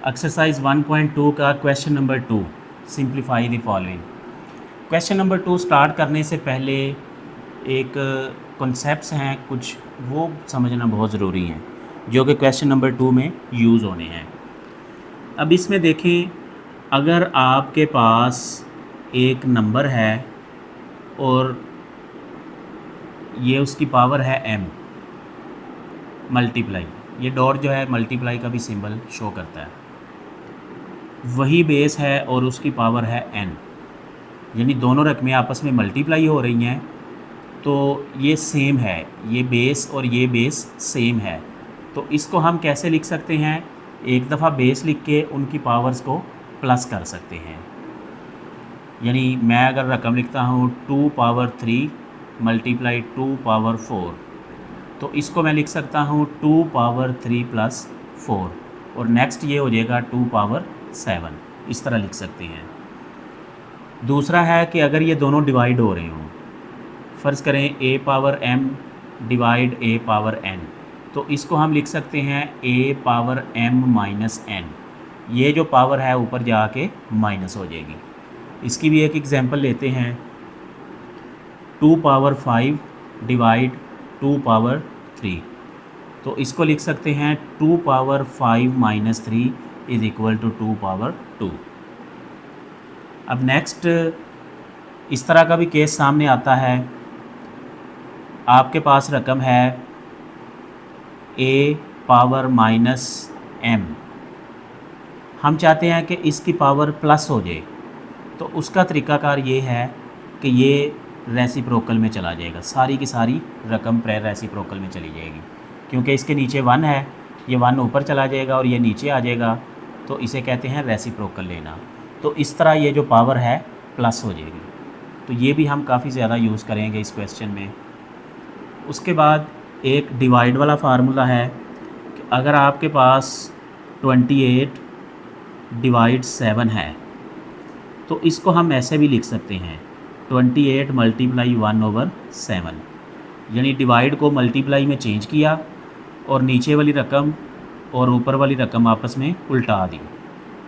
Exercise 1.2 का question number 2, simplify the following. Question number 2 start करने से पहले एक कॉन्सेप्ट्स हैं कुछ, वो समझना बहुत ज़रूरी हैं जो कि क्वेश्चन नंबर 2 में यूज़ होने हैं। अब इसमें देखें, अगर आपके पास एक नंबर है और ये उसकी पावर है m मल्टीप्लाई, ये डॉट जो है मल्टीप्लाई का भी सिंबल शो करता है, वही बेस है और उसकी पावर है n, यानी दोनों रकमें आपस में मल्टीप्लाई हो रही हैं तो ये सेम है, ये बेस और ये बेस सेम है। तो इसको हम कैसे लिख सकते हैं? एक दफ़ा बेस लिख के उनकी पावर्स को प्लस कर सकते हैं। यानी मैं अगर रकम लिखता हूँ 2 पावर 3 मल्टीप्लाई 2 पावर 4, तो इसको मैं लिख सकता हूँ 2 पावर 3 प्लस 4, और नेक्स्ट ये हो जाएगा 2 पावर 7, इस तरह लिख सकते हैं। दूसरा है कि अगर ये दोनों डिवाइड हो रहे हों, फ़र्ज़ करें a power m divide a power n, तो इसको हम लिख सकते हैं a power m minus n। ये जो पावर है ऊपर जाके माइनस हो जाएगी। इसकी भी एक एग्जांपल लेते हैं, 2 पावर 5 डिवाइड 2 पावर 3, तो इसको लिख सकते हैं 2 power 5 minus 3 is equal to 2 power 2। अब नेक्स्ट इस तरह का भी केस सामने आता है, आपके पास रकम है a पावर माइनस m, हम चाहते हैं कि इसकी पावर प्लस हो जाए, तो उसका तरीकाकार ये है कि ये रेसिप्रोकल में चला जाएगा, सारी की सारी रकम रेसिप्रोकल में चली जाएगी, क्योंकि इसके नीचे 1 है, ये 1 ऊपर चला जाएगा और ये नीचे आ जाएगा, तो इसे कहते हैं रेसिप्रोकल लेना। तो इस तरह ये जो पावर है प्लस हो जाएगी। तो ये भी हम काफ़ी ज़्यादा यूज़ करेंगे इस क्वेश्चन में। उसके बाद एक डिवाइड वाला फार्मूला है कि अगर आपके पास 28 डिवाइड 7 है, तो इसको हम ऐसे भी लिख सकते हैं 28 मल्टीप्लाई 1/7, यानी डिवाइड को मल्टीप्लाई में चेंज किया और नीचे वाली रकम और ऊपर वाली रकम आपस में उल्टा दी।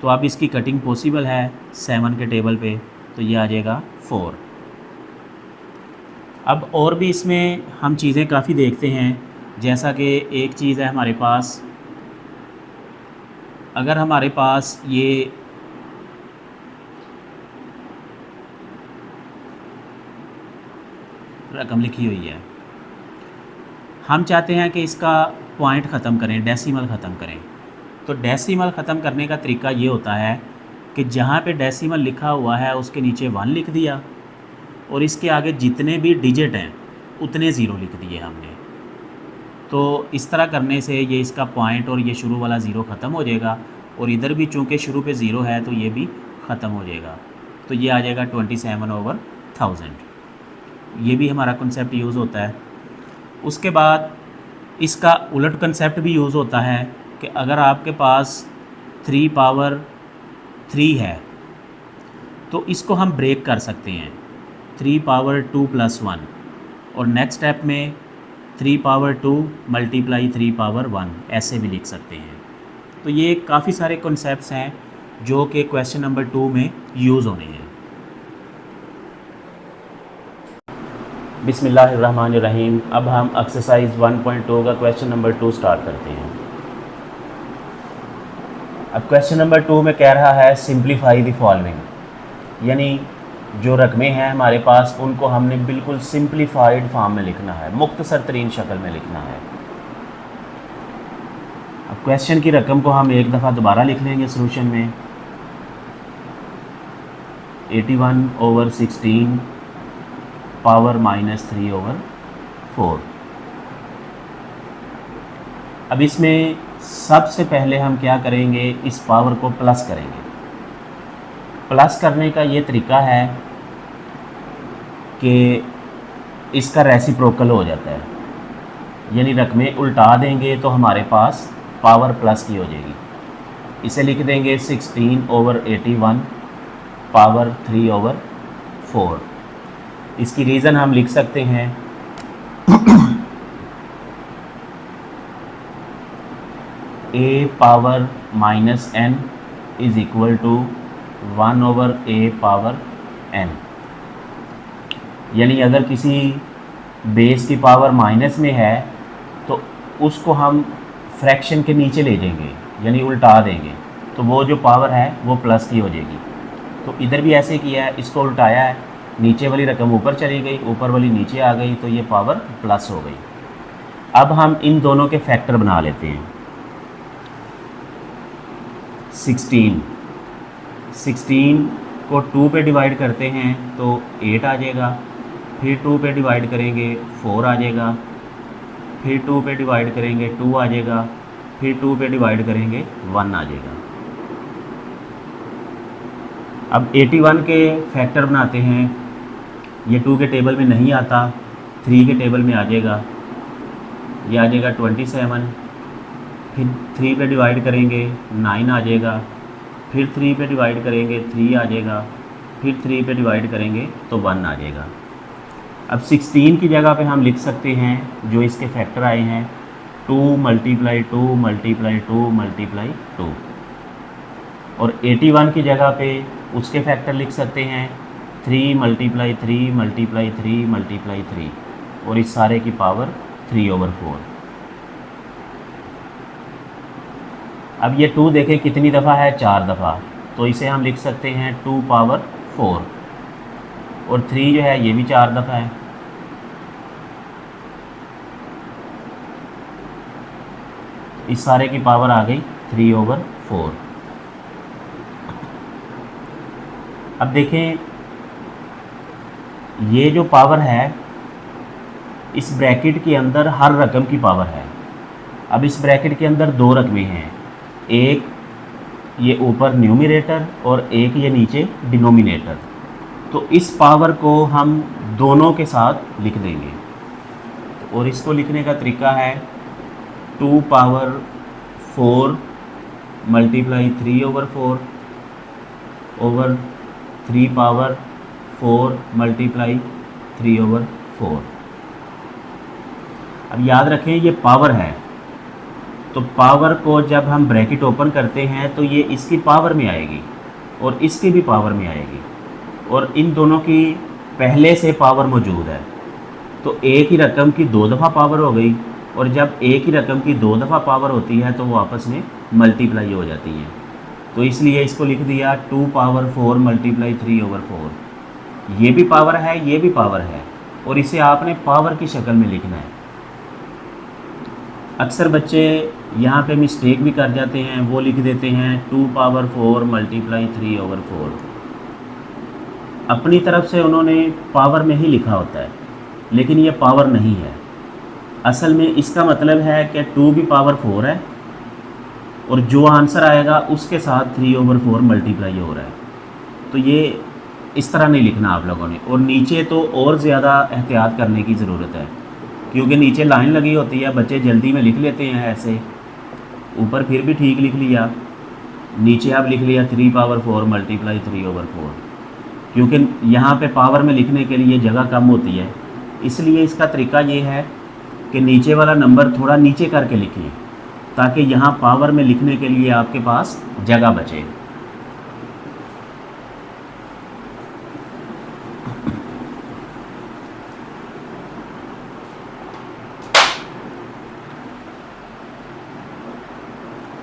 तो अब इसकी कटिंग पॉसिबल है 7 के टेबल पे, तो ये आ जाएगा 4। अब और भी इसमें हम चीज़ें काफ़ी देखते हैं, जैसा कि एक चीज़ है हमारे पास, अगर हमारे पास ये रकम लिखी हुई है, हम चाहते हैं कि इसका पॉइंट ख़त्म करें, डेसिमल ख़त्म करें, तो डेसिमल ख़त्म करने का तरीका ये होता है कि जहाँ पे डेसिमल लिखा हुआ है उसके नीचे 1 लिख दिया और इसके आगे जितने भी डिजिट हैं उतने ज़ीरो लिख दिए हमने। तो इस तरह करने से ये इसका पॉइंट और ये शुरू वाला ज़ीरो ख़त्म हो जाएगा, और इधर भी चूँकि शुरू पे ज़ीरो है तो ये भी ख़त्म हो जाएगा। तो ये आ जाएगा 27/1000। ये भी हमारा कंसेप्ट यूज़ होता है। उसके बाद इसका उलट कंसेप्ट भी यूज़ होता है कि अगर आपके पास 3 पावर 3 है तो इसको हम ब्रेक कर सकते हैं 3 पावर 2 प्लस 1, और नेक्स्ट स्टेप में 3 पावर 2 मल्टीप्लाई 3 पावर 1, ऐसे भी लिख सकते हैं। तो ये काफ़ी सारे कॉन्सेप्ट्स हैं जो कि क्वेश्चन नंबर 2 में यूज़ होने हैं। बिस्मिल्लाहिर्रहमानिर्रहीम। अब हम एक्सरसाइज 1.2 का क्वेश्चन नंबर 2 स्टार्ट करते हैं। अब क्वेश्चन नंबर 2 में कह रहा है सिंप्लीफाई द फॉलोइंग, यानी जो रकमें हैं हमारे पास उनको हमने बिल्कुल सिंप्लीफाइड फॉर्म में लिखना है, मुख्तसर तरीन शक्ल में लिखना है। अब क्वेश्चन की रकम को हम एक दफ़ा दोबारा लिख लेंगे सॉल्यूशन में, 81/16 पावर -3/4। अब इसमें सबसे पहले हम क्या करेंगे, इस पावर को प्लस करेंगे। प्लस करने का ये तरीका है कि इसका रेसिप्रोकल हो जाता है, यानी रकमें उल्टा देंगे तो हमारे पास पावर प्लस की हो जाएगी। इसे लिख देंगे 16/81 पावर 3/4। इसकी रीज़न हम लिख सकते हैं a power minus n is equal to 1 over a power n. यानी अगर किसी बेस की पावर माइनस में है तो उसको हम फ्रैक्शन के नीचे ले जाएंगे, यानी उल्टा देंगे, तो वो जो पावर है वो प्लस की हो जाएगी। तो इधर भी ऐसे किया है, इसको उल्टाया है, नीचे वाली रकम ऊपर चली गई, ऊपर वाली नीचे आ गई, तो ये पावर प्लस हो गई। अब हम इन दोनों के फैक्टर बना लेते हैं। 16 को 2 पे डिवाइड करते हैं तो 8 आ जाएगा, फिर 2 पे डिवाइड करेंगे 4 आ जाएगा, फिर 2 पे डिवाइड करेंगे 2 आ जाएगा, फिर 2 पे डिवाइड करेंगे 1 आ जाएगा। अब 81 के फैक्टर बनाते हैं। ये 2 के टेबल में नहीं आता, 3 के टेबल में आ जाएगा। ये आ जाएगा 27, फिर 3 पे डिवाइड करेंगे 9 आ जाएगा, फिर 3 पे डिवाइड करेंगे 3 आ जाएगा, फिर 3 पे डिवाइड करेंगे तो 1 आ जाएगा। अब 16 की जगह पे हम लिख सकते हैं जो इसके फैक्टर आए हैं 2 मल्टीप्लाई 2 मल्टीप्लाई 2 मल्टीप्लाई 2, और 81 की जगह पे उसके फैक्टर लिख सकते हैं 3 मल्टीप्लाई 3 मल्टीप्लाई 3 मल्टीप्लाई 3, और इस सारे की पावर 3 ओवर 4। अब ये 2 देखें कितनी दफ़ा है, 4 दफ़ा, तो इसे हम लिख सकते हैं 2 पावर 4, और 3 जो है ये भी 4 दफ़ा है। इस सारे की पावर आ गई 3 ओवर 4। अब देखें ये जो पावर है इस ब्रैकेट के अंदर हर रकम की पावर है। अब इस ब्रैकेट के अंदर 2 रकमें हैं, एक ये ऊपर न्यूमरेटर और एक ये नीचे डिनोमिनेटर। तो इस पावर को हम दोनों के साथ लिख देंगे, और इसको लिखने का तरीका है 2 power 4 multiply 3 over 4 over 3 power 4 multiply 3 over 4। अब याद रखें ये पावर है, तो पावर को जब हम ब्रैकेट ओपन करते हैं तो ये इसकी पावर में आएगी और इसकी भी पावर में आएगी, और इन दोनों की पहले से पावर मौजूद है। तो एक ही रकम की 2 दफ़ा पावर हो गई, और जब एक ही रकम की 2 दफ़ा पावर होती है तो वो आपस में मल्टीप्लाई हो जाती है। तो इसलिए इसको लिख दिया 2 पावर 4 मल्टीप्लाई 3 ओवर 4। ये भी पावर है, ये भी पावर है, और इसे आपने पावर की शक्ल में लिखना है। अक्सर बच्चे यहाँ पे मिस्टेक भी कर जाते हैं, वो लिख देते हैं 2 पावर 4 मल्टीप्लाई 3 ओवर 4। अपनी तरफ से उन्होंने पावर में ही लिखा होता है, लेकिन ये पावर नहीं है। असल में इसका मतलब है कि 2 भी पावर 4 है, और जो आंसर आएगा उसके साथ 3 ओवर 4 मल्टीप्लाई हो रहा है। तो ये इस तरह नहीं लिखना आप लोगों ने। और नीचे तो और ज़्यादा एहतियात करने की ज़रूरत है, क्योंकि नीचे लाइन लगी होती है, बच्चे जल्दी में लिख लेते हैं ऐसे। ऊपर फिर भी ठीक लिख लिया, नीचे आप लिख लिया 3 पावर 4 मल्टीप्लाई 3 ओवर 4, क्योंकि यहाँ पे पावर में लिखने के लिए जगह कम होती है। इसलिए इसका तरीका ये है कि नीचे वाला नंबर थोड़ा नीचे करके लिखिए, ताकि यहाँ पावर में लिखने के लिए आपके पास जगह बचे।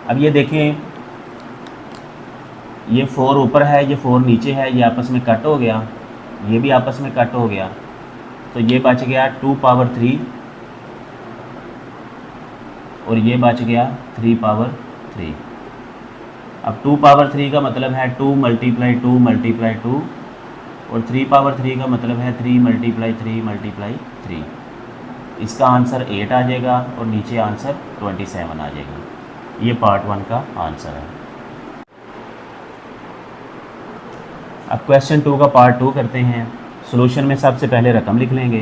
अब ये देखें, ये 4 ऊपर है, ये 4 नीचे है, ये आपस में कट हो गया, ये भी आपस में कट हो गया, तो ये बच गया 2 पावर 3, और ये बच गया 3 पावर 3। अब 2 पावर 3 का मतलब है 2 मल्टीप्लाई 2 मल्टीप्लाई 2, और 3 पावर 3 का मतलब है 3 मल्टीप्लाई 3 मल्टीप्लाई 3। इसका आंसर 8 आ जाएगा, और नीचे आंसर 27 आ जाएगा। ये पार्ट 1 का आंसर है। अब क्वेश्चन 2 का पार्ट 2 करते हैं। सॉल्यूशन में सबसे पहले रकम लिख लेंगे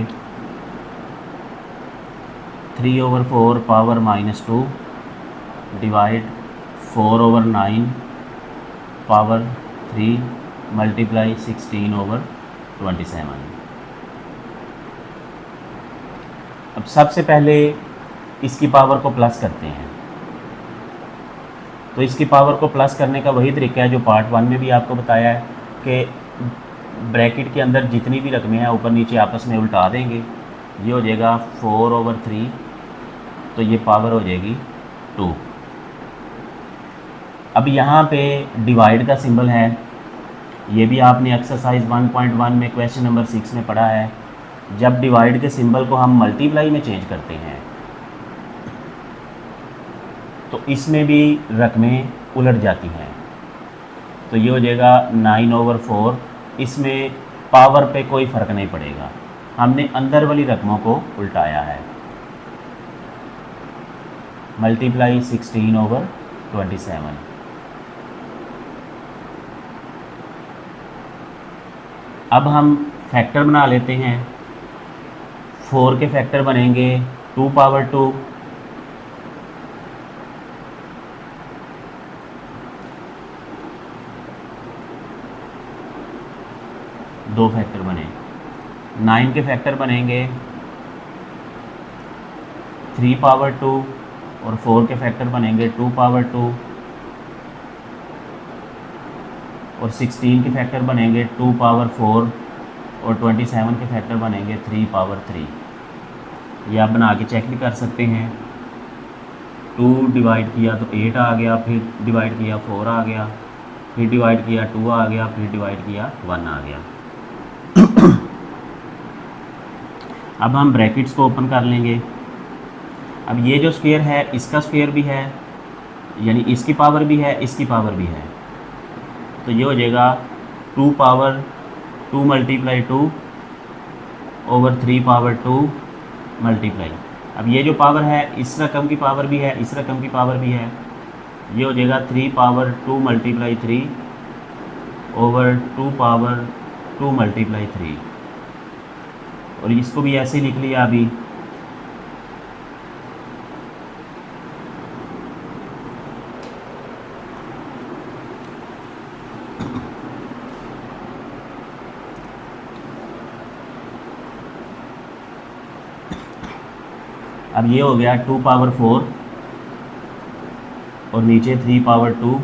3 over 4 power -2 divide 4 over 9 power 3 multiply 16 over 27। अब सबसे पहले इसकी पावर को प्लस करते हैं। तो इसकी पावर को प्लस करने का वही तरीका है जो पार्ट 1 में भी आपको बताया है कि ब्रैकेट के अंदर जितनी भी रकमें हैं ऊपर नीचे आपस में उल्टा देंगे। ये हो जाएगा 4/3, तो ये पावर हो जाएगी 2। अब यहाँ पे डिवाइड का सिंबल है, ये भी आपने एक्सरसाइज 1.1 में क्वेश्चन नंबर 6 में पढ़ा है। जब डिवाइड के सिंबल को हम मल्टीप्लाई में चेंज करते हैं तो इसमें भी रकमें उलट जाती हैं। तो ये हो जाएगा 9/4। इसमें पावर पे कोई फ़र्क नहीं पड़ेगा, हमने अंदर वाली रकमों को उल्टाया है। मल्टीप्लाई 16/27। अब हम फैक्टर बना लेते हैं। 4 के फैक्टर बनेंगे 2/2, 2 फैक्टर बने। 9 के फैक्टर बनेंगे 3/2 और 4 के फैक्टर बनेंगे 2/2 और 16 के फैक्टर बनेंगे 2/4 और 27 के फैक्टर बनेंगे 3/3। ये आप बना के चेक भी कर सकते हैं। 2 डिवाइड किया तो 8 आ गया, फिर डिवाइड किया 4 आ गया, फिर डिवाइड किया 2 आ गया, फिर डिवाइड किया 1 आ गया। अब हम ब्रैकेट्स को ओपन कर लेंगे। अब ये जो स्क्वायर है इसका स्क्वायर भी है, यानी इसकी पावर भी है, इसकी पावर भी है। तो ये हो जाएगा 2/2 मल्टीप्लाई 2/3/2 मल्टीप्लाई। अब ये जो पावर है इस रकम की पावर भी है, इस रकम की पावर भी है। ये हो जाएगा 3/2 मल्टीप्लाई 3/2/2 मल्टीप्लाई 3। और इसको भी ऐसे लिख लिया अभी। अब ये हो गया 2/4 और नीचे 3/2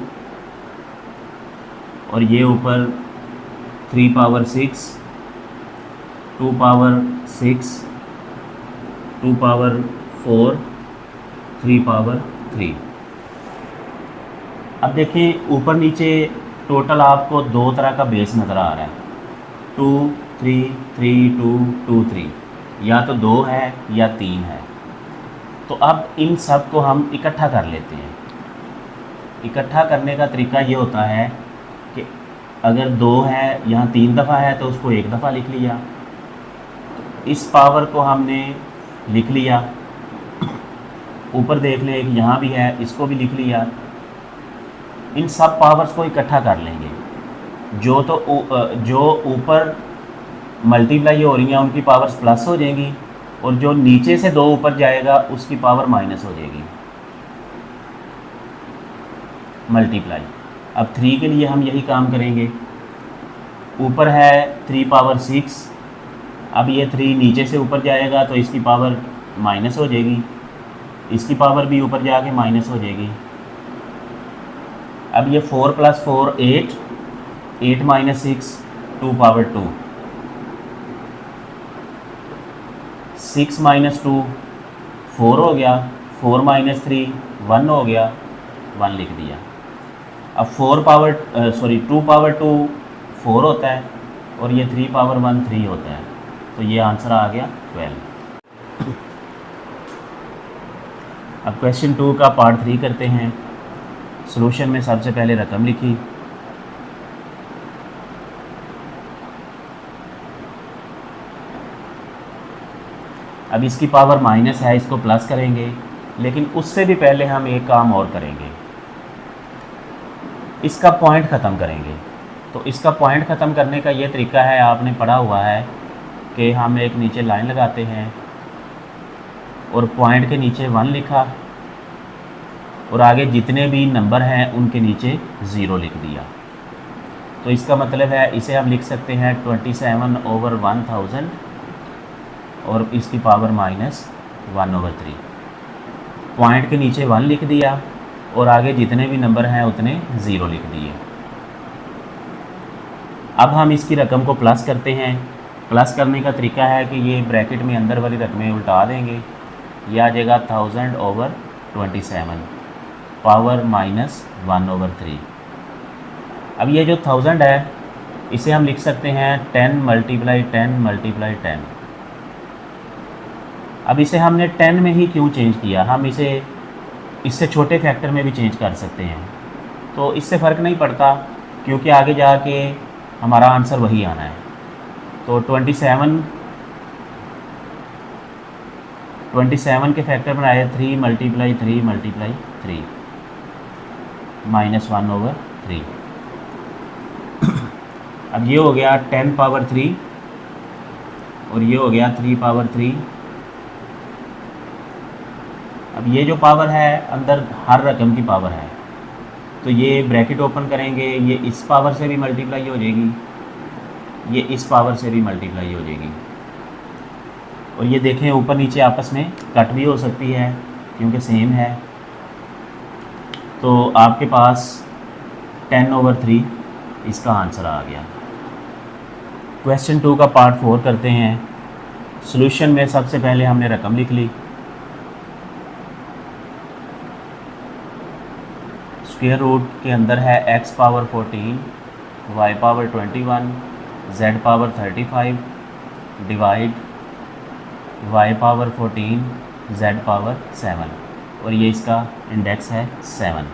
और ये ऊपर 3/6, 2/6, 2/4, 3/3। अब देखिए ऊपर नीचे टोटल आपको 2 तरह का बेस नज़र आ रहा है, 2 3 3 2 2 3, या तो 2 है या 3 है। तो अब इन सब को हम इकट्ठा कर लेते हैं। इकट्ठा करने का तरीका ये होता है कि अगर 2 है यहाँ 3 दफ़ा है तो उसको 1 दफ़ा लिख लिया। तो इस पावर को हमने लिख लिया। ऊपर देख लें कि यहाँ भी है, इसको भी लिख लिया। इन सब पावर्स को इकट्ठा कर लेंगे। जो ऊपर मल्टीप्लाई हो रही हैं उनकी पावर्स प्लस हो जाएंगी और जो नीचे से 2 ऊपर जाएगा उसकी पावर माइनस हो जाएगी, मल्टीप्लाई। अब 3 के लिए हम यही काम करेंगे। ऊपर है 3/6, अब ये 3 नीचे से ऊपर जाएगा तो इसकी पावर माइनस हो जाएगी, इसकी पावर भी ऊपर जाके माइनस हो जाएगी। अब ये 4 + 4 8, 8 - 6 2/2, 6 - 2 4 हो गया, 4 - 3 1 हो गया, 1 लिख दिया। अब 2/2 4 होता है और ये 3/1 3 होता है, तो ये आंसर आ गया 12। अब क्वेश्चन 2 का पार्ट 3 करते हैं। सॉल्यूशन में सबसे पहले रकम लिखी, अब इसकी पावर माइनस है, इसको प्लस करेंगे, लेकिन उससे भी पहले हम एक काम और करेंगे, इसका पॉइंट ख़त्म करेंगे। तो इसका पॉइंट ख़त्म करने का ये तरीका है, आपने पढ़ा हुआ है कि हम एक नीचे लाइन लगाते हैं और पॉइंट के नीचे 1 लिखा और आगे जितने भी नंबर हैं उनके नीचे 0 लिख दिया। तो इसका मतलब है इसे हम लिख सकते हैं 27/1000 और इसकी पावर -1/3। पॉइंट के नीचे 1 लिख दिया और आगे जितने भी नंबर हैं उतने ज़ीरो लिख दिए। अब हम इसकी रकम को प्लस करते हैं। प्लस करने का तरीका है कि ये ब्रैकेट में अंदर वाली रकमें उल्टा देंगे। यह आ जाएगा 1000/27 पावर -1/3। अब ये जो 1000 है इसे हम लिख सकते हैं 10 × 10 × 10। अब इसे हमने 10 में ही क्यों चेंज किया, हम इसे इससे छोटे फैक्टर में भी चेंज कर सकते हैं, तो इससे फ़र्क नहीं पड़ता क्योंकि आगे जाके हमारा आंसर वही आना है। तो 27 के फैक्टर बनाए 3 × 3 × 3 -1/3। अब ये हो गया 10 पावर 3 और ये हो गया 3 पावर 3। अब ये जो पावर है अंदर हर रकम की पावर है, तो ये ब्रैकेट ओपन करेंगे, ये इस पावर से भी मल्टीप्लाई हो जाएगी, ये इस पावर से भी मल्टीप्लाई हो जाएगी। और ये देखें ऊपर नीचे आपस में कट भी हो सकती है क्योंकि सेम है। तो आपके पास 10/3 इसका आंसर आ गया। क्वेश्चन 2 का पार्ट 4 करते हैं। सॉल्यूशन में सबसे पहले हमने रकम लिख ली। स्क्वायर रूट के अंदर है x power 14, y power 21, z power 35 divide y power 14, z power 7 और ये इसका इंडेक्स है 7।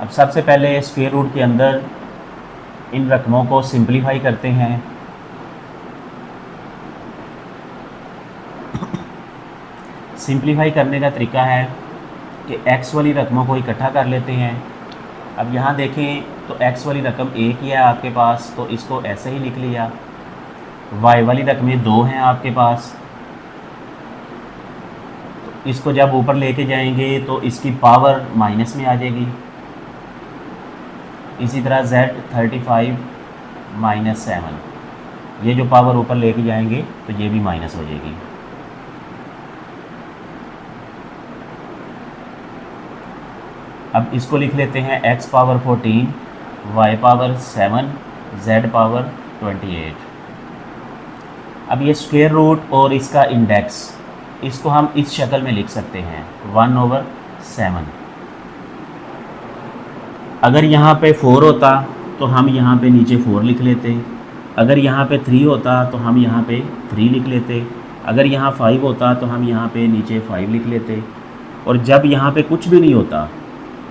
अब सबसे पहले स्क्वायर रूट के अंदर इन रकमों को सिंपलीफाई करते हैं। सिंपलीफाई करने का तरीका है कि x वाली रकमों को इकट्ठा कर लेते हैं। अब यहाँ देखें तो x वाली रकम एक ही है आपके पास, तो इसको ऐसे ही लिख लिया। y वाली रकमें 2 हैं आपके पास, तो इसको जब ऊपर लेके जाएंगे तो इसकी पावर माइनस में आ जाएगी। इसी तरह z 35 - 7, ये जो पावर ऊपर लेके जाएंगे तो ये भी माइनस हो जाएगी। अब इसको लिख लेते हैं x power 14, y power 7, z power 28। अब ये स्क्वायर रूट और इसका इंडेक्स, इसको हम इस शक्ल में लिख सकते हैं 1/7। अगर यहाँ पे 4 होता तो हम यहाँ पे नीचे 4 लिख लेते, अगर यहाँ पे 3 होता तो हम यहाँ पे 3 लिख लेते, अगर यहाँ 5 होता तो हम यहाँ पे नीचे 5 लिख लेते, और जब यहाँ पे कुछ भी नहीं होता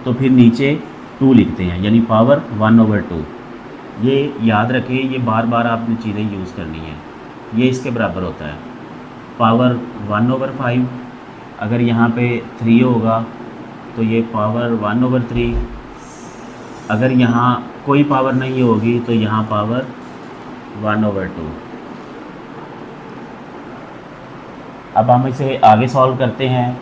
तो फिर नीचे 2 लिखते हैं, यानी पावर 1/2। ये याद रखें, ये बार बार आपने चीज़ें यूज़ करनी है। ये इसके बराबर होता है पावर 1/5। अगर यहाँ पे 3 होगा तो ये पावर 1/3। अगर यहाँ कोई पावर नहीं होगी तो यहाँ पावर 1/2। अब हम इसे आगे सॉल्व करते हैं।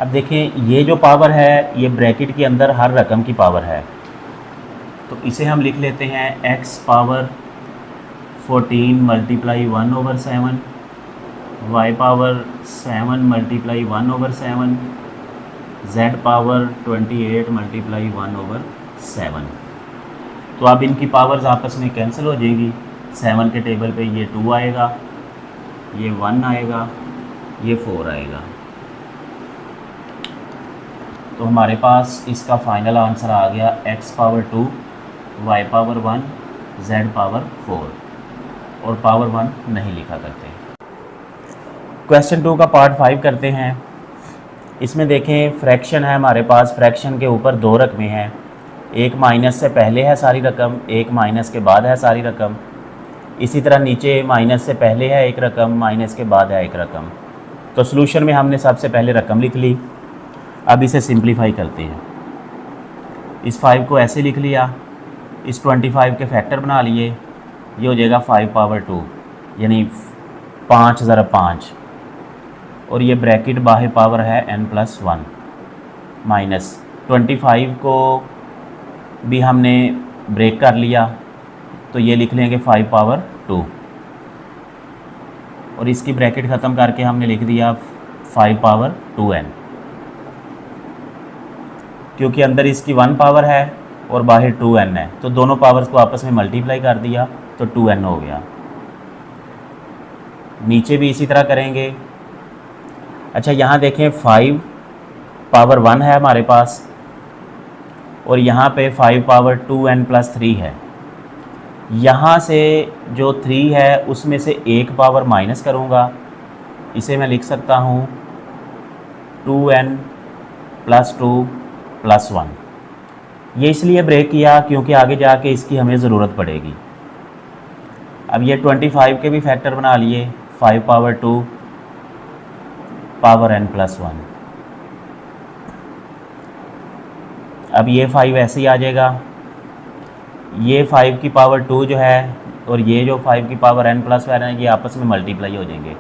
अब देखें ये जो पावर है ये ब्रैकेट के अंदर हर रकम की पावर है, तो इसे हम लिख लेते हैं x power 14 × 1/7, y power 7 × 1/7, z power 28 × 1/7। तो अब इनकी पावर्स आपस में कैंसिल हो जाएगी। 7 के टेबल पे ये 2 आएगा, ये 1 आएगा, ये 4 आएगा। तो हमारे पास इसका फाइनल आंसर आ गया x power 2, y power 1, z power 4, और पावर 1 नहीं लिखा करते। क्वेश्चन 2 का पार्ट 5 करते हैं। इसमें देखें फ्रैक्शन है हमारे पास, फ्रैक्शन के ऊपर 2 रकमें हैं, एक माइनस से पहले है सारी रकम, एक माइनस के बाद है सारी रकम। इसी तरह नीचे माइनस से पहले है एक रकम, माइनस के बाद है एक रकम। तो सॉल्यूशन में हमने सबसे पहले रकम लिख ली। अब इसे सिंपलीफाई करते हैं। इस 5 को ऐसे लिख लिया, इस 25 के फैक्टर बना लिए, ये हो जाएगा 5 पावर 2 यानी 5 ज़रा 5, और ये ब्रैकेट बाहर पावर है n+1 माइनस 25 को भी हमने ब्रेक कर लिया तो ये लिख लेंगे 5 पावर 2 और इसकी ब्रैकेट ख़त्म करके हमने लिख दिया 5 पावर 2n, क्योंकि अंदर इसकी 1 पावर है और बाहर 2n है, तो दोनों पावर्स को आपस में मल्टीप्लाई कर दिया तो 2n हो गया। नीचे भी इसी तरह करेंगे। अच्छा, यहाँ देखें 5 पावर 1 है हमारे पास और यहाँ पे 5 पावर 2n प्लस 3 है। यहाँ से जो 3 है उसमें से एक पावर माइनस करूँगा, इसे मैं लिख सकता हूँ 2n प्लस 2 प्लस 1। ये इसलिए ब्रेक किया क्योंकि आगे जाके इसकी हमें ज़रूरत पड़ेगी। अब ये 25 के भी फैक्टर बना लिए, 5 पावर 2 पावर n प्लस 1। अब ये 5 ऐसे ही आ जाएगा, ये 5 की पावर 2 जो है और ये जो 5 की पावर n प्लस 1 है ये आपस में मल्टीप्लाई हो जाएंगे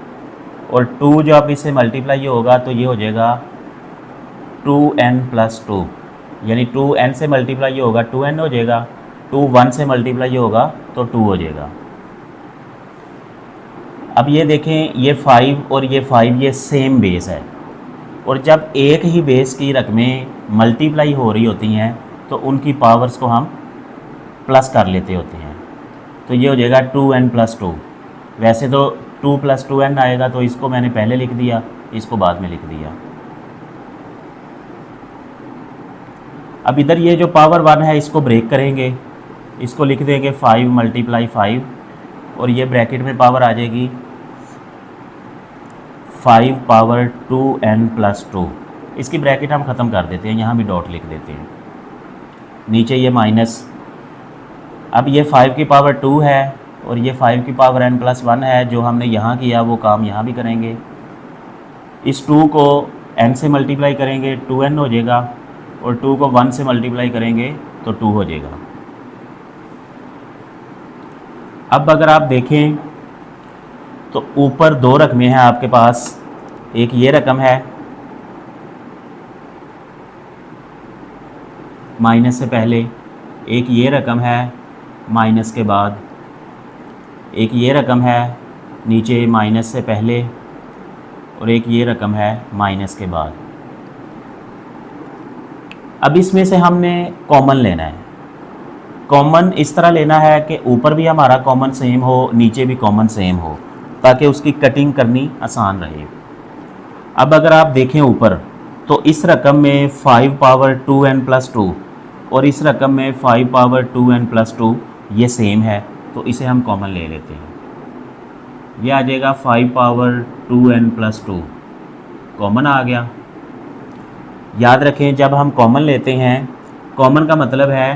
और 2 जो अब इससे मल्टीप्लाई होगा तो ये हो जाएगा 2n प्लस 2, यानी 2n से मल्टीप्लाई होगा 2n हो जाएगा, 2 1 से मल्टीप्लाई होगा तो 2 हो जाएगा। अब ये देखें ये 5 और ये 5 ये सेम बेस है और जब एक ही बेस की रकमें मल्टीप्लाई हो रही होती हैं तो उनकी पावर्स को हम प्लस कर लेते होते हैं, तो ये हो जाएगा 2n प्लस 2। वैसे तो 2 प्लस 2n आएगा तो इसको मैंने पहले लिख दिया, इसको बाद में लिख दिया। अब इधर ये जो पावर 1 है इसको ब्रेक करेंगे, इसको लिख देंगे 5 मल्टीप्लाई 5 और ये ब्रैकेट में पावर आ जाएगी 5 पावर 2n प्लस 2। इसकी ब्रैकेट हम ख़त्म कर देते हैं, यहाँ भी डॉट लिख देते हैं, नीचे ये माइनस। अब ये 5 की पावर 2 है और ये 5 की पावर n प्लस 1 है, जो हमने यहाँ किया वो काम यहाँ भी करेंगे। इस 2 को n से मल्टीप्लाई करेंगे 2n हो जाएगा और 2 को 1 से मल्टीप्लाई करेंगे तो 2 हो जाएगा। अब अगर आप देखें तो ऊपर दो रकमें हैं आपके पास, एक ये रकम है माइनस से पहले, एक ये रकम है माइनस के बाद, एक ये रकम है नीचे माइनस से पहले और एक ये रकम है माइनस के बाद। अब इसमें से हमने कॉमन लेना है। कॉमन इस तरह लेना है कि ऊपर भी हमारा कॉमन सेम हो, नीचे भी कॉमन सेम हो, ताकि उसकी कटिंग करनी आसान रहे। अब अगर आप देखें ऊपर तो इस रकम में 5 पावर 2n प्लस 2 और इस रकम में 5 पावर 2n प्लस 2 ये सेम है, तो इसे हम कॉमन ले लेते हैं। ये आ जाएगा 5 पावर 2n प्लस 2, कॉमन आ गया। याद रखें जब हम कॉमन लेते हैं, कॉमन का मतलब है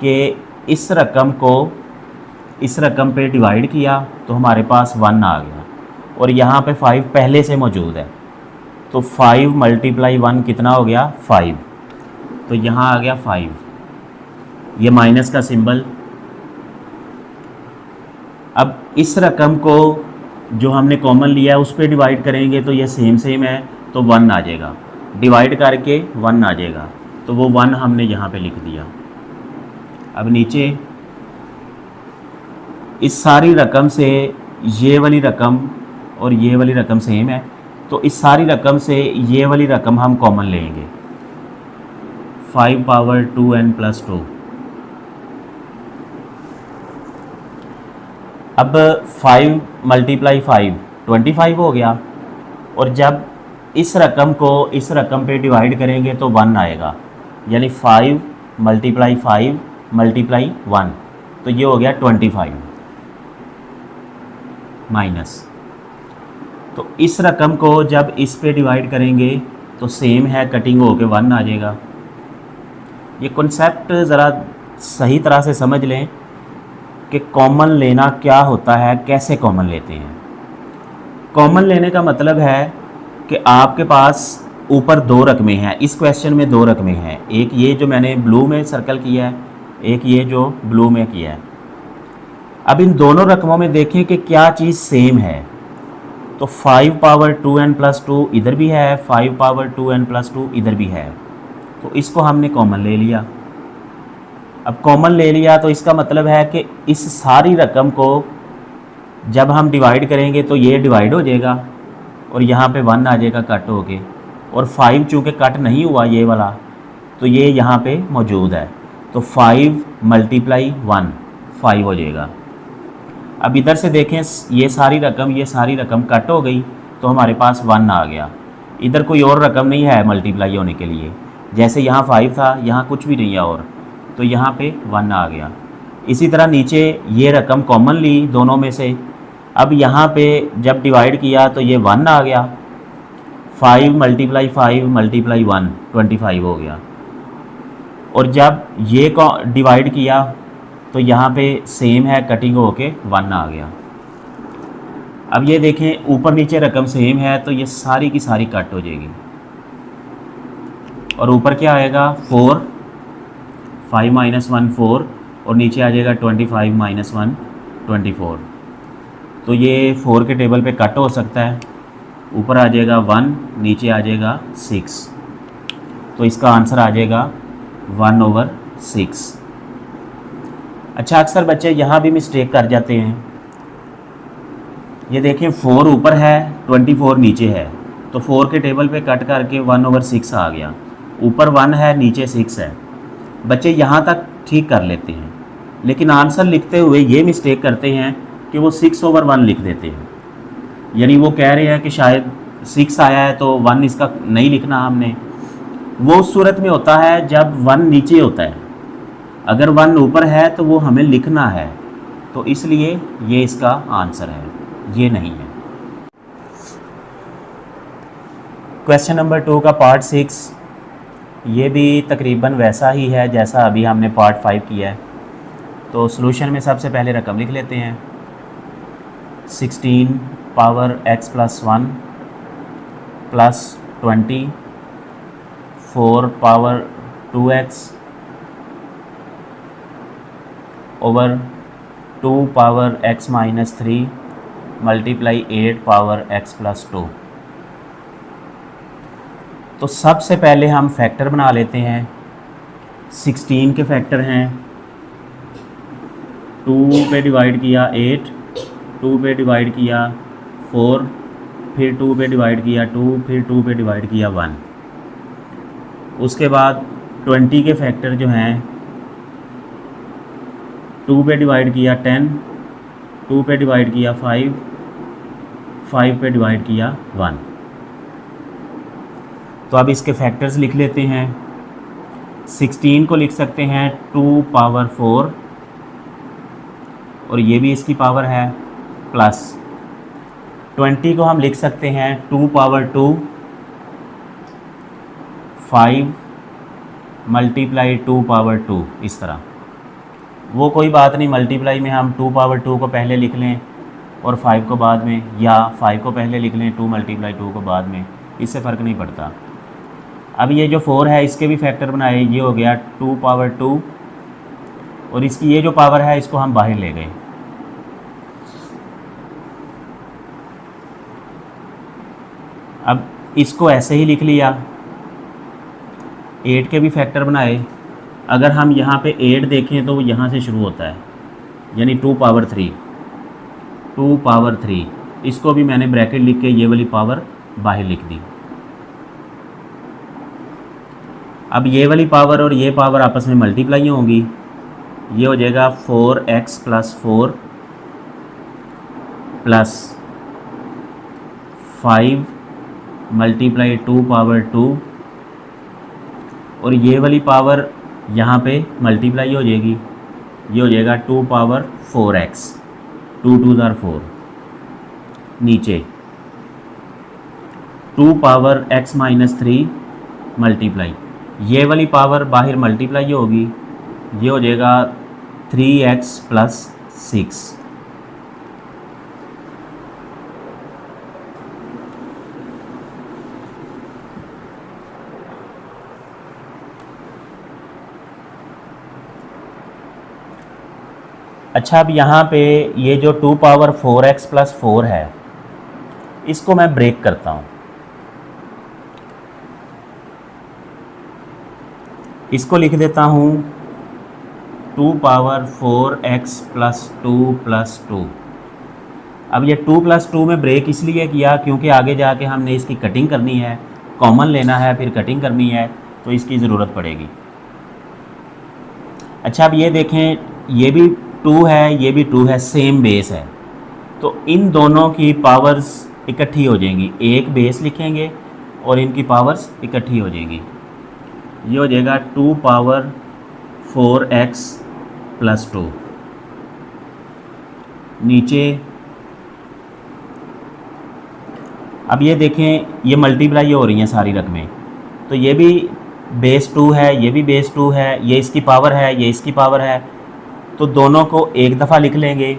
कि इस रकम को इस रकम पे डिवाइड किया तो हमारे पास 1 आ गया और यहाँ पे 5 पहले से मौजूद है, तो 5 मल्टीप्लाई 1 कितना हो गया 5, तो यहाँ आ गया 5, ये माइनस का सिंबल। अब इस रकम को जो हमने कॉमन लिया है उस पर डिवाइड करेंगे तो ये सेम है, तो 1 आ जाएगा, डिवाइड करके 1 आ जाएगा, तो वो 1 हमने यहाँ पे लिख दिया। अब नीचे इस सारी रकम से ये वाली रकम और ये वाली रकम सेम है, तो इस सारी रकम से ये वाली रकम हम कॉमन लेंगे, 5 पावर 2n प्लस 2। अब 5 मल्टीप्लाई 5 25 हो गया और जब इस रकम को इस रकम पे डिवाइड करेंगे तो 1 आएगा, यानी 5 मल्टीप्लाई 5 मल्टीप्लाई 1, तो ये हो गया 25 माइनस। तो इस रकम को जब इस पे डिवाइड करेंगे तो सेम है, कटिंग होके 1 आ जाएगा। ये कॉन्सेप्ट ज़रा सही तरह से समझ लें कि कॉमन लेना क्या होता है, कैसे कॉमन लेते हैं। कॉमन लेने का मतलब है कि आपके पास ऊपर दो रकमें हैं, इस क्वेश्चन में दो रकमें हैं, एक ये जो मैंने ब्लू में सर्कल किया है, एक ये जो ब्लू में किया है। अब इन दोनों रकमों में देखें कि क्या चीज़ सेम है, तो 5 पावर 2n प्लस 2 इधर भी है, 5 पावर 2n प्लस 2 इधर भी है, तो इसको हमने कॉमन ले लिया। अब कॉमन ले लिया तो इसका मतलब है कि इस सारी रकम को जब हम डिवाइड करेंगे तो ये डिवाइड हो जाएगा और यहाँ पे 1 आ जाएगा कट होके, और 5 चूँकि कट नहीं हुआ ये वाला तो ये यहाँ पे मौजूद है, तो 5 मल्टीप्लाई 1 5 हो जाएगा। अब इधर से देखें ये सारी रकम कट हो गई तो हमारे पास 1 आ गया। इधर कोई और रकम नहीं है मल्टीप्लाई होने के लिए, जैसे यहाँ 5 था यहाँ कुछ भी नहीं है और, तो यहाँ पे 1 आ गया। इसी तरह नीचे ये रकम कॉमन ली दोनों में से, अब यहाँ पे जब डिवाइड किया तो ये 1 आ गया, 5 मल्टीप्लाई 5 मल्टीप्लाई 1 25 हो गया, और जब ये डिवाइड किया तो यहाँ पे सेम है कटिंग होके 1 आ गया। अब ये देखें ऊपर नीचे रकम सेम है तो ये सारी की सारी कट हो जाएगी, और ऊपर क्या आएगा 4 5 माइनस 1 4, और नीचे आ जाएगा 25 माइनस 1 24। तो ये 4 के टेबल पे कट हो सकता है, ऊपर आ जाएगा 1 नीचे आ जाएगा 6, तो इसका आंसर आ जाएगा 1/6। अच्छा, अक्सर बच्चे यहाँ भी मिस्टेक कर जाते हैं। ये देखें 4 ऊपर है 24 नीचे है, तो 4 के टेबल पे कट करके 1/6 आ गया, ऊपर 1 है नीचे 6 है। बच्चे यहाँ तक ठीक कर लेते हैं, लेकिन आंसर लिखते हुए ये मिस्टेक करते हैं कि वो 6/1 लिख देते हैं, यानी वो कह रहे हैं कि शायद 6 आया है तो 1 इसका नहीं लिखना हमने। वो उस सूरत में होता है जब 1 नीचे होता है, अगर 1 ऊपर है तो वो हमें लिखना है, तो इसलिए ये इसका आंसर है, ये नहीं है। क्वेश्चन नंबर 2 का पार्ट 6 ये भी तकरीबन वैसा ही है जैसा अभी हमने पार्ट 5 किया है। तो सॉल्यूशन में सबसे पहले रकम लिख लेते हैं, 16 power x plus 1 plus 20 4 power 2x over 2 power x minus 3 multiply 8 power x plus 2। तो सबसे पहले हम फैक्टर बना लेते हैं। 16 के फैक्टर हैं, 2 पे डिवाइड किया 8, 2 पे डिवाइड किया 4, फिर 2 पे डिवाइड किया 2, फिर 2 पे डिवाइड किया 1। उसके बाद 20 के फैक्टर जो हैं, 2 पे डिवाइड किया 10, 2 पे डिवाइड किया 5, 5 पे डिवाइड किया 1। तो अब इसके फैक्टर्स लिख लेते हैं। 16 को लिख सकते हैं 2 पावर 4, और ये भी इसकी पावर है, प्लस 20 को हम लिख सकते हैं 2 पावर 2 5 मल्टीप्लाई 2 पावर 2। इस तरह वो कोई बात नहीं, मल्टीप्लाई में हम 2 पावर 2 को पहले लिख लें और 5 को बाद में, या 5 को पहले लिख लें 2 मल्टीप्लाई 2 को बाद में, इससे फ़र्क नहीं पड़ता। अब ये जो 4 है इसके भी फैक्टर बनाए, ये हो गया 2 पावर 2, और इसकी ये जो पावर है इसको हम बाहर ले गए। अब इसको ऐसे ही लिख लिया। 8 के भी फैक्टर बनाए, अगर हम यहाँ पे 8 देखें तो वो यहाँ से शुरू होता है, यानी 2 पावर 3, 2 पावर 3, इसको भी मैंने ब्रैकेट लिख के ये वाली पावर बाहर लिख दी। अब ये वाली पावर और ये पावर आपस में मल्टीप्लाई होंगी, ये हो जाएगा 4x plus 4 plus 5 multiply 2 power 2, और ये वाली पावर यहाँ पे मल्टीप्लाई हो जाएगी, ये हो जाएगा 2 पावर 4x, 2 2 4, नीचे 2 पावर x माइनस 3 मल्टीप्लाई, ये वाली पावर बाहर मल्टीप्लाई होगी, ये हो जाएगा 3x प्लस 6। अच्छा, अब यहाँ पे ये जो 2 पावर 4x प्लस 4 है इसको मैं ब्रेक करता हूँ। इसको लिख देता हूँ 2 पावर 4x प्लस 2 प्लस 2। अब ये 2 प्लस 2 में ब्रेक इसलिए किया क्योंकि आगे जाके हमने इसकी कटिंग करनी है, कॉमन लेना है, फिर कटिंग करनी है, तो इसकी ज़रूरत पड़ेगी। अच्छा, अब ये देखें, ये भी 2 है, ये भी 2 है, सेम बेस है, तो इन दोनों की पावर्स इकट्ठी हो जाएंगी। एक बेस लिखेंगे और इनकी पावर्स इकट्ठी हो जाएंगी। ये हो जाएगा 2 पावर 4x प्लस 2। नीचे अब ये देखें, ये मल्टीप्लाई हो रही हैं सारी रकमें, तो ये भी बेस 2 है, ये भी बेस 2 है, ये इसकी पावर है, ये इसकी पावर है, तो दोनों को एक दफ़ा लिख लेंगे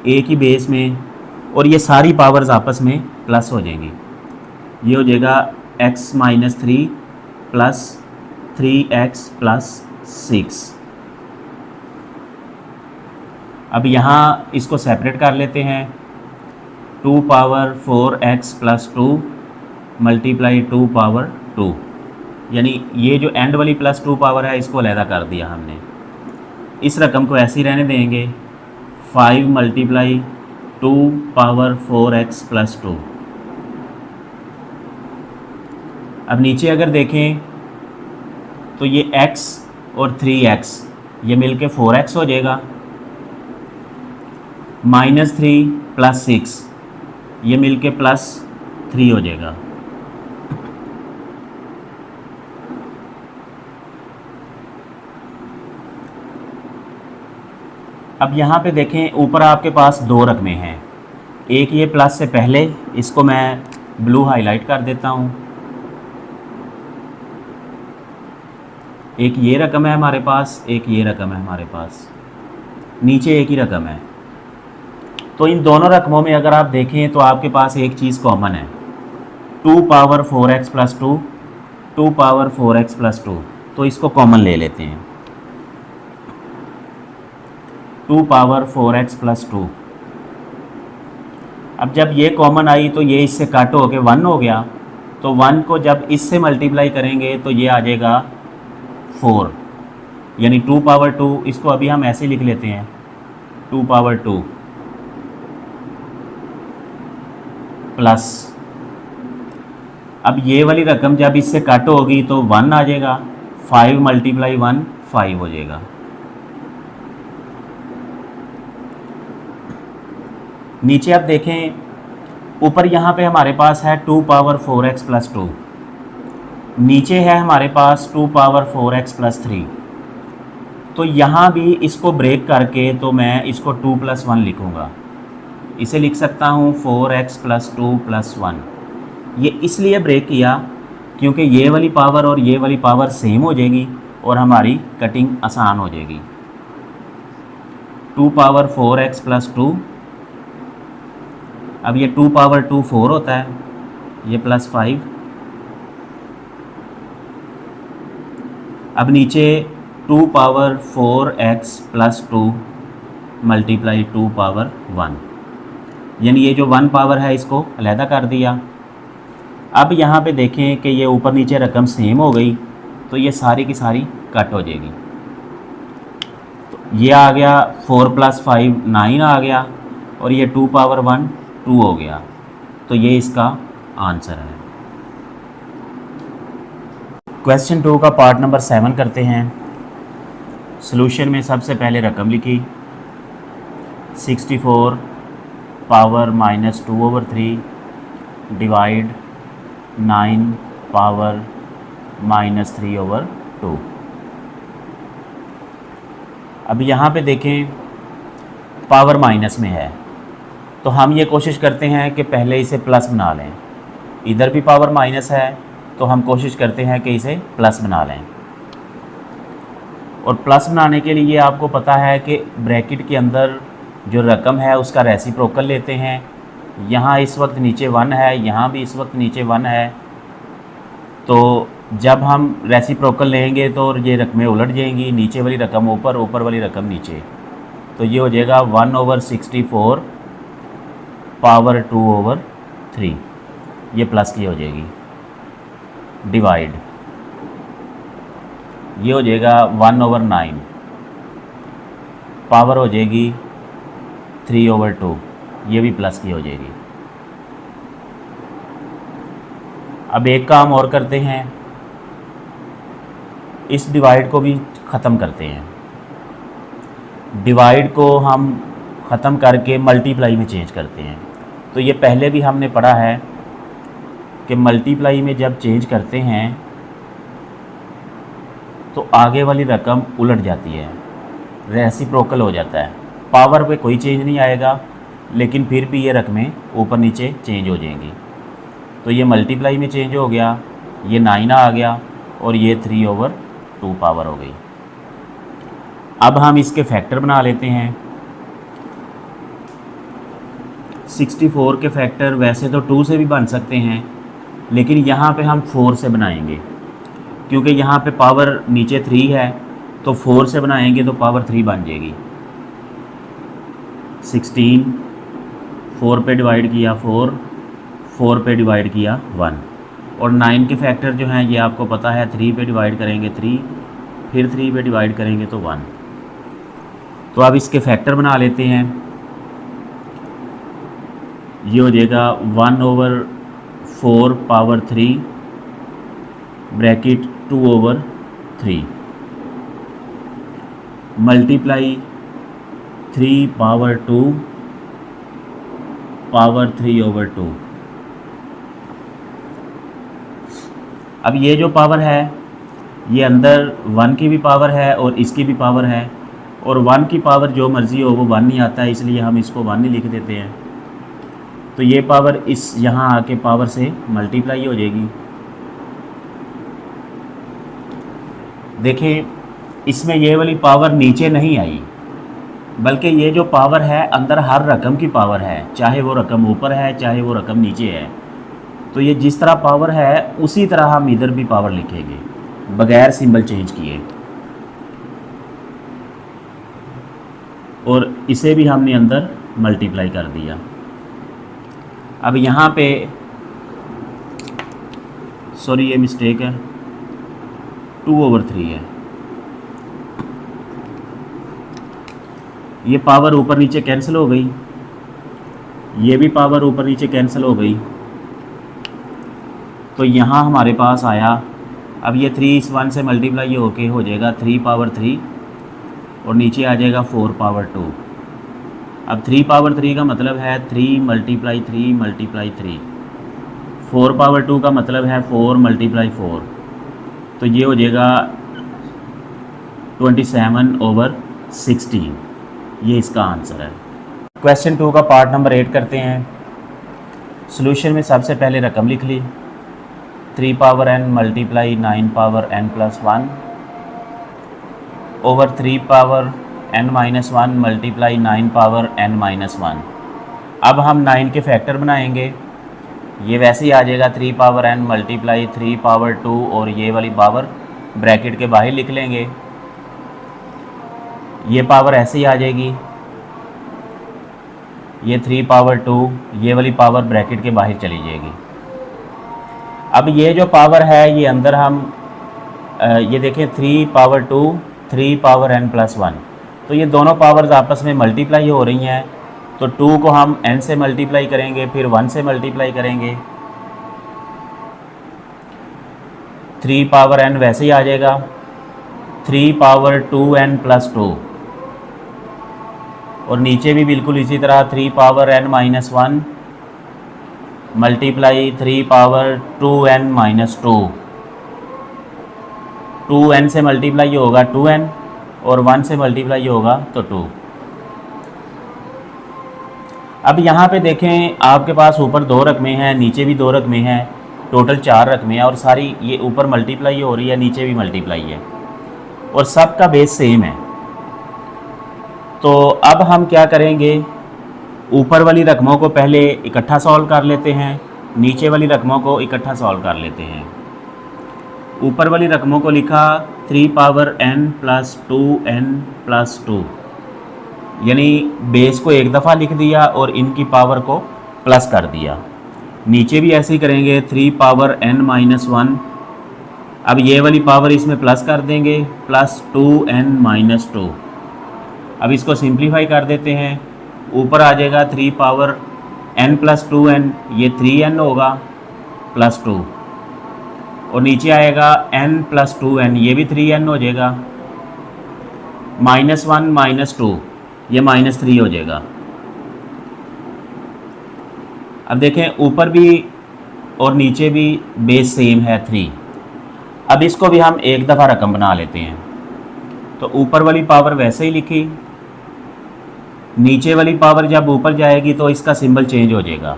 एक ही बेस में, और ये सारी पावर्स आपस में प्लस हो जाएंगी। ये हो जाएगा x minus 3 plus 3x plus 6। अब यहाँ इसको सेपरेट कर लेते हैं। 2 power 4x plus 2 multiply 2 power 2, यानी ये जो एंड वाली प्लस 2 पावर है इसको अलहदा कर दिया हमने। इस रकम को ऐसे ही रहने देंगे। 5 मल्टीप्लाई 2 पावर 4x प्लस 2। अब नीचे अगर देखें तो ये x और 3x ये मिलके 4x हो जाएगा, माइनस 3 प्लस 6 ये मिलके प्लस 3 हो जाएगा। अब यहाँ पे देखें, ऊपर आपके पास दो रकमें हैं। एक ये प्लस से पहले, इसको मैं ब्लू हाईलाइट कर देता हूँ। एक ये रकम है हमारे पास, एक ये रकम है हमारे पास, नीचे एक ही रकम है। तो इन दोनों रकमों में अगर आप देखें तो आपके पास एक चीज़ कॉमन है, 2 power 4x plus 2, 2 power 4x plus 2, तो इसको कॉमन ले लेते हैं। 2 पावर 4x प्लस 2। अब जब ये कॉमन आई तो ये इससे कट हो के 1 हो गया, तो 1 को जब इससे मल्टीप्लाई करेंगे तो ये आ जाएगा 4, यानी 2 पावर 2। इसको अभी हम ऐसे लिख लेते हैं, 2 पावर 2 प्लस, अब ये वाली रकम जब इससे कट होगी तो 1 आ जाएगा, 5 मल्टीप्लाई 1 5 हो जाएगा। नीचे आप देखें, ऊपर यहाँ पे हमारे पास है 2 पावर 4x प्लस 2, नीचे है हमारे पास 2 पावर 4x प्लस 3। तो यहाँ भी इसको ब्रेक करके तो मैं इसको 2 प्लस 1 लिखूँगा। इसे लिख सकता हूँ 4x प्लस 2 प्लस 1। ये इसलिए ब्रेक किया क्योंकि ये वाली पावर और ये वाली पावर सेम हो जाएगी और हमारी कटिंग आसान हो जाएगी। 2 पावर 4x प्लस 2, अब ये 2 पावर 2 4 होता है, ये प्लस 5। अब नीचे 2 power 4x plus 2 multiply 2 power 1, यानी ये जो 1 पावर है इसको अलहदा कर दिया। अब यहाँ पे देखें कि ये ऊपर नीचे रकम सेम हो गई, तो ये सारी की सारी कट हो जाएगी। तो ये आ गया 4 प्लस 5 9 आ गया, और ये 2 पावर 1 2 हो गया। तो ये इसका आंसर है। क्वेश्चन 2 का पार्ट नंबर 7 करते हैं। सॉल्यूशन में सबसे पहले रकम लिखी, 64 power minus 2/3 divide 9 power minus 3/2। अब यहाँ पे देखें पावर माइनस में है, तो हम ये कोशिश करते हैं कि पहले इसे प्लस बना लें। इधर भी पावर माइनस है तो हम कोशिश करते हैं कि इसे प्लस बना लें। और प्लस बनाने के लिए आपको पता है कि ब्रैकेट के अंदर जो रकम है उसका रेसिप्रोकल लेते हैं। यहाँ इस वक्त नीचे 1 है, यहाँ भी इस वक्त नीचे 1 है, तो जब हम रेसिप्रोकल लेंगे तो ये रकमें उलट जाएंगी, नीचे वाली रकम ऊपर, ऊपर वाली रकम नीचे। तो ये हो जाएगा 1/64 पावर 2/3, ये प्लस की हो जाएगी, डिवाइड ये हो जाएगा 1/9 पावर हो जाएगी 3/2, ये भी प्लस की हो जाएगी। अब एक काम और करते हैं, इस डिवाइड को भी ख़त्म करते हैं। डिवाइड को हम ख़त्म करके मल्टीप्लाई में चेंज करते हैं। तो ये पहले भी हमने पढ़ा है कि मल्टीप्लाई में जब चेंज करते हैं तो आगे वाली रकम उलट जाती है, रेसिप्रोकल हो जाता है। पावर पे कोई चेंज नहीं आएगा, लेकिन फिर भी ये रकमें ऊपर नीचे चेंज हो जाएंगी। तो ये मल्टीप्लाई में चेंज हो गया, ये 9 आ गया और ये 3/2 पावर हो गई। अब हम इसके फैक्टर बना लेते हैं। 64 के फैक्टर वैसे तो 2 से भी बन सकते हैं, लेकिन यहाँ पे हम 4 से बनाएंगे, क्योंकि यहाँ पे पावर नीचे 3 है, तो 4 से बनाएंगे तो पावर 3 बन जाएगी। 16 4 पे डिवाइड किया 4, 4 पे डिवाइड किया 1, और 9 के फैक्टर जो हैं ये आपको पता है, 3 पे डिवाइड करेंगे 3, फिर 3 पे डिवाइड करेंगे तो 1। तो अब इसके फैक्टर बना लेते हैं। ये हो जाएगा 1/4 पावर 3 ब्रैकेट 2/3 मल्टीप्लाई 3/2 पावर 3/2। अब ये जो पावर है ये अंदर 1 की भी पावर है और इसकी भी पावर है, और 1 की पावर जो मर्ज़ी हो वो 1 नहीं आता है, इसलिए हम इसको 1 ही लिख देते हैं। तो ये पावर इस यहाँ आके पावर से मल्टीप्लाई हो जाएगी। देखिए इसमें ये वाली पावर नीचे नहीं आई, बल्कि ये जो पावर है अंदर हर रकम की पावर है, चाहे वो रकम ऊपर है चाहे वो रकम नीचे है। तो ये जिस तरह पावर है उसी तरह हम इधर भी पावर लिखेंगे बगैर सिंबल चेंज किए, और इसे भी हमने अंदर मल्टीप्लाई कर दिया। अब यहाँ पे सॉरी ये मिस्टेक है, 2/3 है। ये पावर ऊपर नीचे कैंसिल हो गई, ये भी पावर ऊपर नीचे कैंसिल हो गई, तो यहाँ हमारे पास आया। अब ये 3 इस 1 से मल्टीप्लाई होके हो जाएगा 3/3 और नीचे आ जाएगा 4/2। अब 3/3 का मतलब है 3 × 3 × 3। 4/2 का मतलब है 4 × 4, तो ये हो जाएगा 27/16। ये इसका आंसर है। क्वेश्चन 2 का पार्ट नंबर 8 करते हैं। सॉल्यूशन में सबसे पहले रकम लिख ली, 3n multiply 9n+1 over 3n-1 multiply 9n-1। अब हम 9 के फैक्टर बनाएंगे। ये वैसे ही आ जाएगा 3n मल्टीप्लाई 3/2 और ये वाली पावर ब्रैकेट के बाहर लिख लेंगे। ये पावर ऐसे ही आ जाएगी, ये 3/2, ये वाली पावर ब्रैकेट के बाहर चली जाएगी। अब ये जो पावर है ये अंदर हम ये देखें 3/2 3n+1, तो ये दोनों पावर्स आपस में मल्टीप्लाई हो रही हैं। तो 2 को हम n से मल्टीप्लाई करेंगे, फिर 1 से मल्टीप्लाई करेंगे, 3n वैसे ही आ जाएगा 3/2n+2, और नीचे भी बिल्कुल इसी तरह 3n-1 मल्टीप्लाई 3/2n-2। 2n से मल्टीप्लाई होगा 2n और 1 से मल्टीप्लाई होगा तो 2। अब यहाँ पे देखें आपके पास ऊपर 2 रकमें हैं, नीचे भी 2 रकमें हैं, टोटल 4 रकमें हैं, और सारी ये ऊपर मल्टीप्लाई हो रही है, नीचे भी मल्टीप्लाई है, और सब का बेस सेम है। तो अब हम क्या करेंगे, ऊपर वाली रकमों को पहले इकट्ठा सॉल्व कर लेते हैं, नीचे वाली रकमों को इकट्ठा सॉल्व कर लेते हैं। ऊपर वाली रकमों को लिखा 3n+2n+2, यानी बेस को एक दफ़ा लिख दिया और इनकी पावर को प्लस कर दिया। नीचे भी ऐसे ही करेंगे 3n-1, अब ये वाली पावर इसमें प्लस कर देंगे, +2n-2, अब इसको सिंप्लीफाई कर देते हैं। ऊपर आ जाएगा 3 पावर n प्लस 2n, ये 3n होगा प्लस 2, और नीचे आएगा n प्लस 2n, ये भी 3n हो जाएगा, -1 -2, ये -3 हो जाएगा। अब देखें ऊपर भी और नीचे भी बेस सेम है 3। अब इसको भी हम एक दफ़ा रकम बना लेते हैं। तो ऊपर वाली पावर वैसे ही लिखी, नीचे वाली पावर जब ऊपर जाएगी तो इसका सिंबल चेंज हो जाएगा।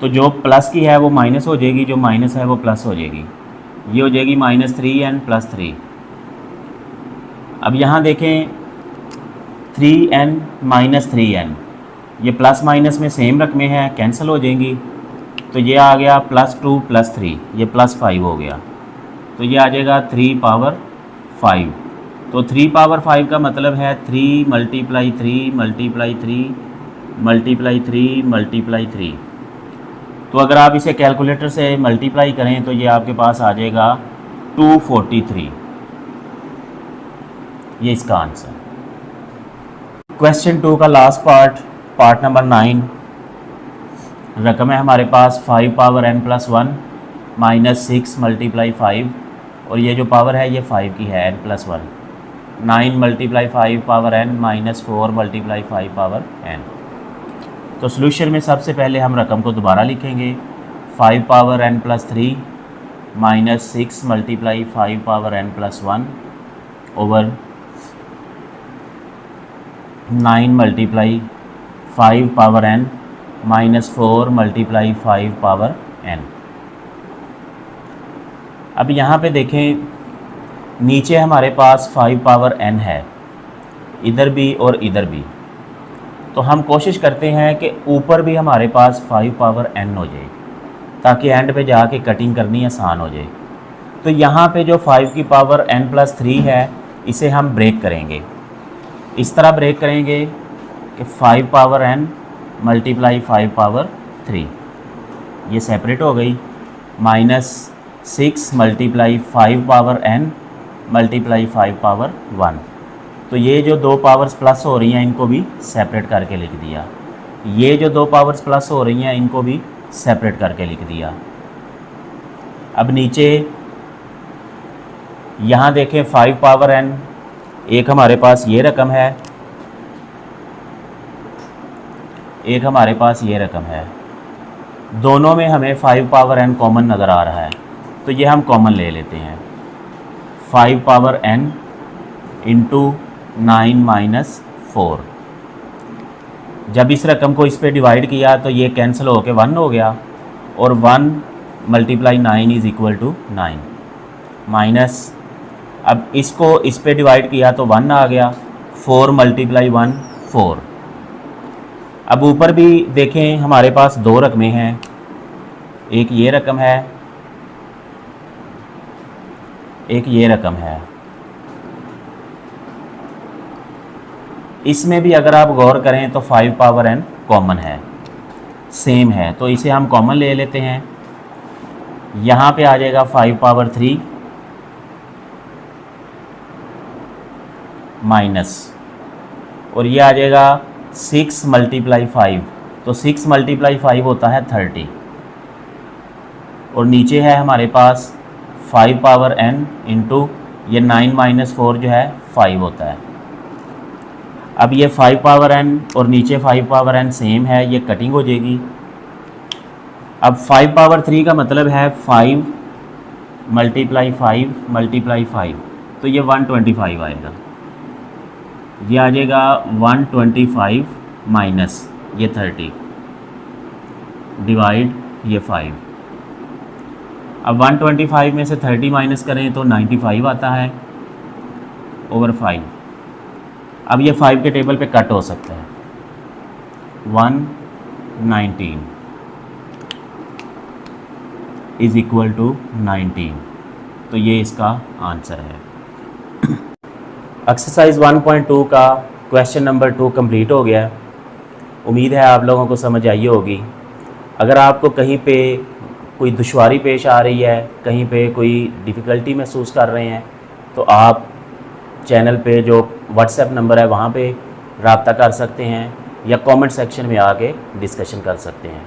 तो जो प्लस की है वो माइनस हो जाएगी, जो माइनस है वो प्लस हो जाएगी। ये हो जाएगी -3n प्लस 3। अब यहाँ देखें 3n माइनस 3n, ये प्लस माइनस में सेम रकमें हैं, कैंसिल हो जाएंगी। तो ये आ गया +2 + 3, ये +5 हो गया। तो ये आ जाएगा 3 पावर 5। तो 3 पावर 5 का मतलब है 3 × 3 × 3 × 3 × 3। तो अगर आप इसे कैलकुलेटर से मल्टीप्लाई करें तो ये आपके पास आ जाएगा 243। ये इसका आंसर। क्वेश्चन 2 का लास्ट पार्ट नंबर 9। रकम है हमारे पास 5 पावर n + 1 -6 × 5, और ये जो पावर है ये 5 की है, n + 1। 9 × 5 power n -4 × 5 power n। तो सॉल्यूशन में सबसे पहले हम रकम को दोबारा लिखेंगे। 5 power n + 3 -6 × 5 power n + 1 over 9 × 5 power n -4 × 5 power n। अब यहाँ पे देखें नीचे हमारे पास 5 पावर n है, इधर भी और इधर भी। तो हम कोशिश करते हैं कि ऊपर भी हमारे पास 5 पावर n हो जाए, ताकि एंड पे जाके कटिंग करनी आसान हो जाए। तो यहाँ पे जो 5 की पावर n + 3 है, इसे हम ब्रेक करेंगे। इस तरह ब्रेक करेंगे कि 5 पावर n × 5 पावर 3, ये सेपरेट हो गई, -6 × 5 पावर n × 5 पावर 1। तो ये जो दो पावर्स प्लस हो रही हैं इनको भी सेपरेट करके लिख दिया। ये जो दो पावर्स प्लस हो रही हैं इनको भी सेपरेट करके लिख दिया। अब नीचे यहाँ देखें 5 पावर n, एक हमारे पास ये रकम है, एक हमारे पास ये रकम है। दोनों में हमें 5 पावर n कॉमन नज़र आ रहा है, तो ये हम कॉमन ले लेते हैं। 5 पावर n × 9 - 4। जब इस रकम को इस पे डिवाइड किया तो ये कैंसिल होके 1 हो गया, और 1 × 9 = 9 माइनस, अब इसको इस पे डिवाइड किया तो 1 आ गया, 4 × 1 4। अब ऊपर भी देखें हमारे पास दो रकमें हैं, एक ये रकम है, एक ये रकम है। इसमें भी अगर आप गौर करें तो 5 पावर n कॉमन है, सेम है, तो इसे हम कॉमन ले लेते हैं। यहाँ पे आ जाएगा 5 पावर 3 माइनस, और ये आ जाएगा 6 × 5, तो 6 × 5 होता है 30, और नीचे है हमारे पास 5 पावर n इंटू ये 9 - 4 जो है 5 होता है। अब ये 5 पावर n और नीचे 5 पावर n सेम है, ये कटिंग हो जाएगी। अब 5 पावर 3 का मतलब है 5 × 5 × 5, तो ये 125 आएगा। ये आ जाएगा 125 माइनस ये 30 डिवाइड ये 5। अब 125 में से 30 माइनस करें तो 95 आता है ओवर 5। अब ये 5 के टेबल पे कट हो सकता है, 119 = 19, तो ये इसका आंसर है। एक्सरसाइज 1.2 का क्वेश्चन नंबर 2 कंप्लीट हो गया। उम्मीद है आप लोगों को समझ आई होगी। अगर आपको कहीं पे कोई दुश्वारी पेश आ रही है, कहीं पे कोई डिफ़िकल्टी महसूस कर रहे हैं, तो आप चैनल पे जो व्हाट्सएप नंबर है वहाँ पे रब्ता कर सकते हैं या कमेंट सेक्शन में आके डिस्कशन कर सकते हैं।